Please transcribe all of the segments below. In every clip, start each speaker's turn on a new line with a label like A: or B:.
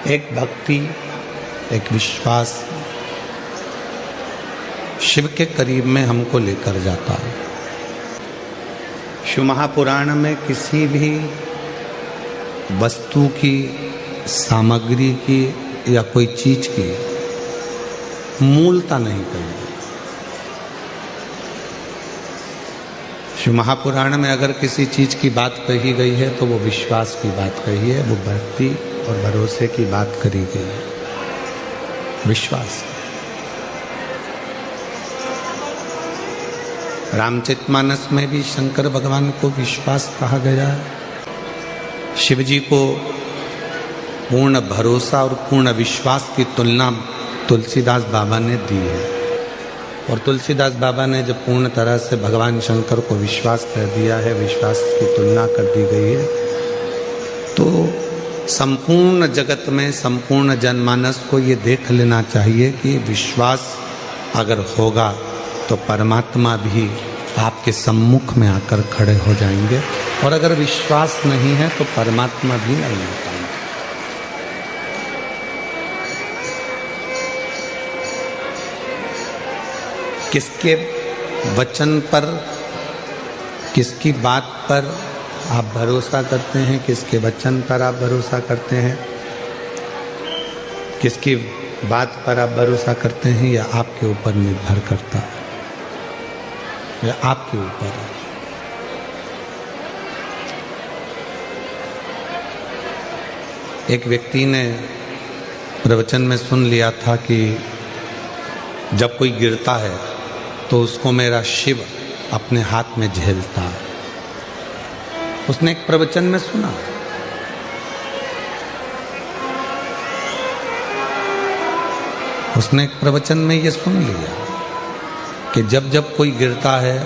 A: एक भक्ति, एक विश्वास शिव के करीब में हमको लेकर जाता है। शिव महापुराण में किसी भी वस्तु की, सामग्री की या कोई चीज की मूलता नहीं कही। शिव महापुराण में अगर किसी चीज की बात कही गई है तो वो विश्वास की बात कही है, वो भक्ति और भरोसे की बात करी गई है। विश्वास। रामचरितमानस में भी शंकर भगवान को विश्वास कहा गया है। शिव जी को पूर्ण भरोसा और पूर्ण विश्वास की तुलना तुलसीदास बाबा ने दी है। और तुलसीदास बाबा ने जब पूर्ण तरह से भगवान शंकर को विश्वास कर दिया है, विश्वास की तुलना कर दी गई है, तो संपूर्ण जगत में, संपूर्ण जनमानस को ये देख लेना चाहिए कि विश्वास अगर होगा तो परमात्मा भी आपके सम्मुख में आकर खड़े हो जाएंगे, और अगर विश्वास नहीं है तो परमात्मा भी नहीं हो पाएंगे। किसके वचन पर, किसकी बात पर आप भरोसा करते हैं, किसके वचन पर आप भरोसा करते हैं, किसकी बात पर आप भरोसा करते हैं, या आपके ऊपर निर्भर करता है, या आपके ऊपर है। एक व्यक्ति ने प्रवचन में सुन लिया था कि जब कोई गिरता है तो उसको मेरा शिव अपने हाथ में झेलता है। उसने एक प्रवचन में सुना। उसने एक प्रवचन में ये सुन लिया कि जब जब कोई गिरता है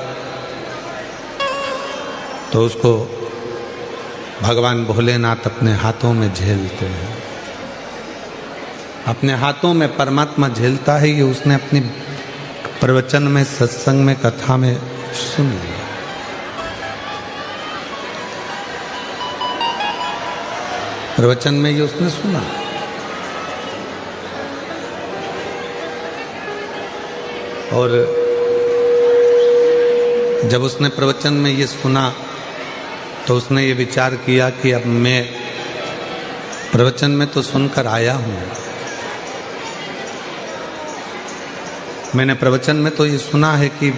A: तो उसको भगवान भोलेनाथ अपने हाथों में झेलते हैं। अपने हाथों में परमात्मा झेलता है, ये उसने अपनी प्रवचन में, सत्संग में, कथा में सुन लिया। प्रवचन में ये उसने सुना। और जब उसने प्रवचन में ये सुना तो उसने ये विचार किया कि अब मैं प्रवचन में तो सुनकर आया हूँ, मैंने प्रवचन में तो ये सुना है कि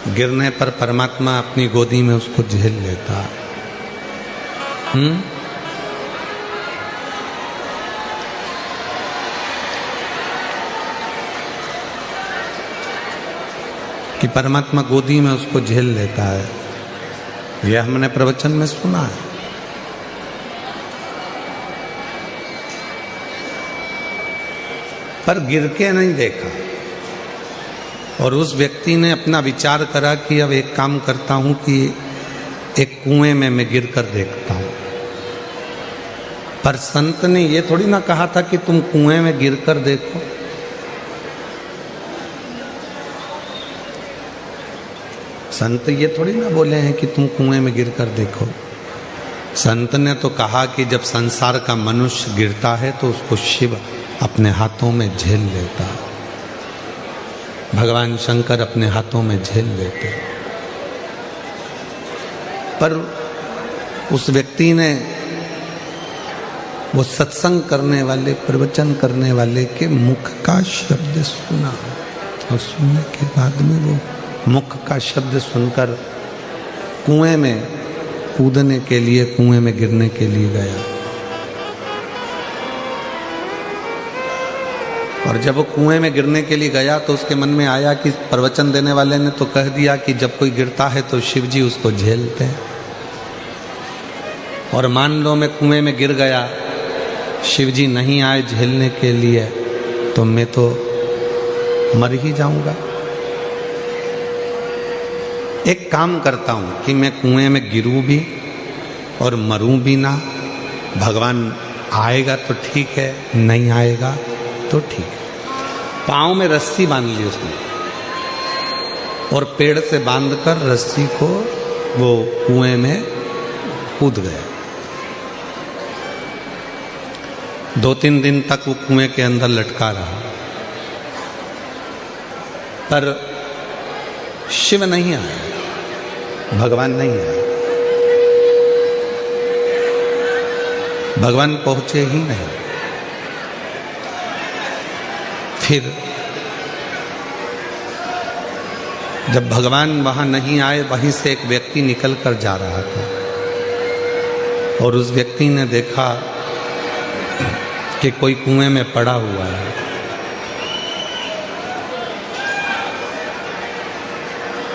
A: गिरने पर परमात्मा अपनी गोदी में उसको झेल लेता। कि परमात्मा गोदी में उसको झेल लेता है, यह हमने प्रवचन में सुना है। पर गिर के नहीं देखा। और उस व्यक्ति ने अपना विचार करा कि अब एक काम करता हूं कि एक कुएं में मैं गिर कर देखता हूं। पर संत ने ये थोड़ी ना कहा था कि तुम कुएं में गिर कर देखो। संत ये थोड़ी ना बोले हैं कि तुम कुएं में गिर कर देखो। संत ने तो कहा कि जब संसार का मनुष्य गिरता है तो उसको शिव अपने हाथों में झेल लेता, भगवान शंकर अपने हाथों में झेल लेते। पर उस व्यक्ति ने वो सत्संग करने वाले, प्रवचन करने वाले के मुख का शब्द सुना, और सुनने के बाद में वो मुख का शब्द सुनकर कुएं में कूदने के लिए, कुएं में गिरने के लिए गया। और जब वो कुएं में गिरने के लिए गया तो उसके मन में आया कि प्रवचन देने वाले ने तो कह दिया कि जब कोई गिरता है तो शिव जी उसको झेलते हैं, और मान लो मैं कुएं में गिर गया, शिव जी नहीं आए झेलने के लिए, तो मैं तो मर ही जाऊंगा। एक काम करता हूं कि मैं कुएं में गिरूं भी और मरूं भी ना। भगवान आएगा तो ठीक है, नहीं आएगा तो ठीक है। पांव में रस्सी बांध ली उसने, और पेड़ से बांधकर रस्सी को वो कुएं में कूद गया। 2-3 दिन तक वो कुएं के अंदर लटका रहा, पर शिव नहीं आया, भगवान नहीं आया, भगवान पहुंचे ही नहीं। फिर जब भगवान वहां नहीं आए, वहीं से एक व्यक्ति निकल कर जा रहा था और उस व्यक्ति ने देखा कि कोई कुएं में पड़ा हुआ है।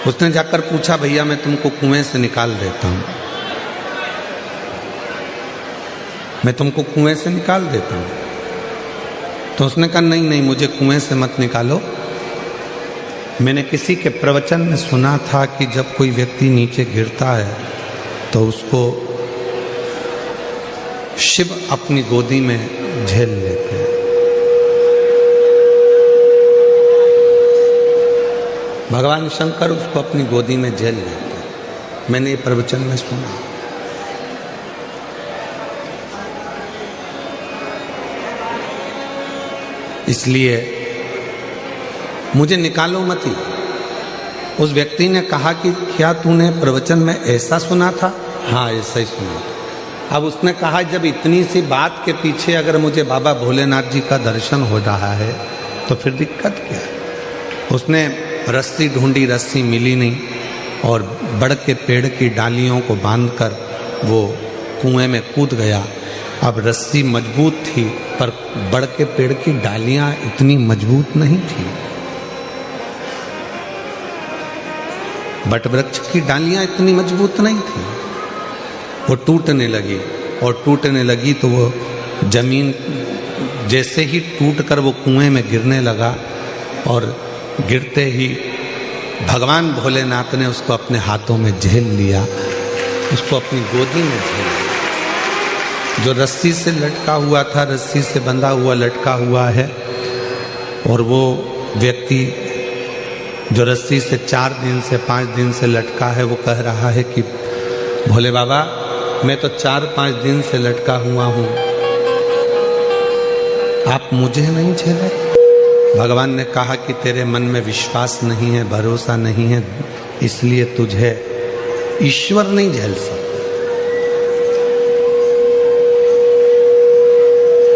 A: उसने जाकर पूछा, भैया मैं तुमको कुएं से निकाल देता हूं, मैं तुमको कुएं से निकाल देता हूं। तो उसने कहा, नहीं नहीं, मुझे कुएं से मत निकालो। मैंने किसी के प्रवचन में सुना था कि जब कोई व्यक्ति नीचे गिरता है तो उसको शिव अपनी गोदी में झेल लेते हैं। भगवान शंकर उसको अपनी गोदी में झेल लेते हैं, मैंने ये प्रवचन में सुना। इसलिए मुझे निकालो मत ही। उस व्यक्ति ने कहा कि क्या तूने प्रवचन में ऐसा सुना था? हाँ, ऐसा ही सुना था। अब उसने कहा, जब इतनी सी बात के पीछे अगर मुझे बाबा भोलेनाथ जी का दर्शन हो रहा है तो फिर दिक्कत क्या है? उसने रस्सी ढूंढी, रस्सी मिली नहीं और बड़ के पेड़ की डालियों को बांधकर वो कुएं में कूद गया। अब रस्सी मजबूत थी पर बड़ के पेड़ की डालियां इतनी मजबूत नहीं थी। बट वृक्ष की डालियां इतनी मजबूत नहीं थी। वो टूटने लगी और टूटने लगी तो वो जमीन जैसे ही टूटकर वो कुएं में गिरने लगा और गिरते ही भगवान भोलेनाथ ने उसको अपने हाथों में झेल लिया, उसको अपनी गोदी में झेल लिया। जो रस्सी से लटका हुआ था, रस्सी से बंधा हुआ लटका हुआ है, और वो व्यक्ति जो रस्सी से 4 दिन से 5 दिन से लटका है, वो कह रहा है कि भोले बाबा मैं तो 4-5 दिन से लटका हुआ हूं, आप मुझे नहीं झेले? भगवान ने कहा कि तेरे मन में विश्वास नहीं है, भरोसा नहीं है, इसलिए तुझे ईश्वर नहीं झेल सकता।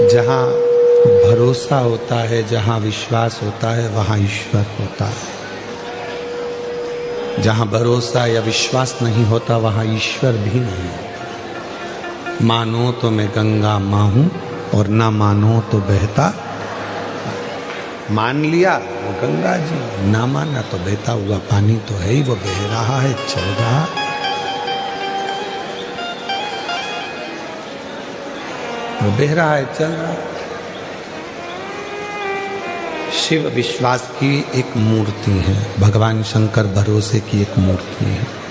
A: जहां भरोसा होता है, जहां विश्वास होता है, वहां ईश्वर होता है। जहां भरोसा या विश्वास नहीं होता, वहां ईश्वर भी नहीं होता। मानो तो मैं गंगा मां हूं और ना मानो तो बहता। मान लिया वो गंगा जी, ना माना तो बहता हुआ पानी तो है ही, वो बह रहा है, चल रहा। वो बह रहा है, चल रहा। शिव विश्वास की एक मूर्ति है, भगवान शंकर भरोसे की एक मूर्ति है।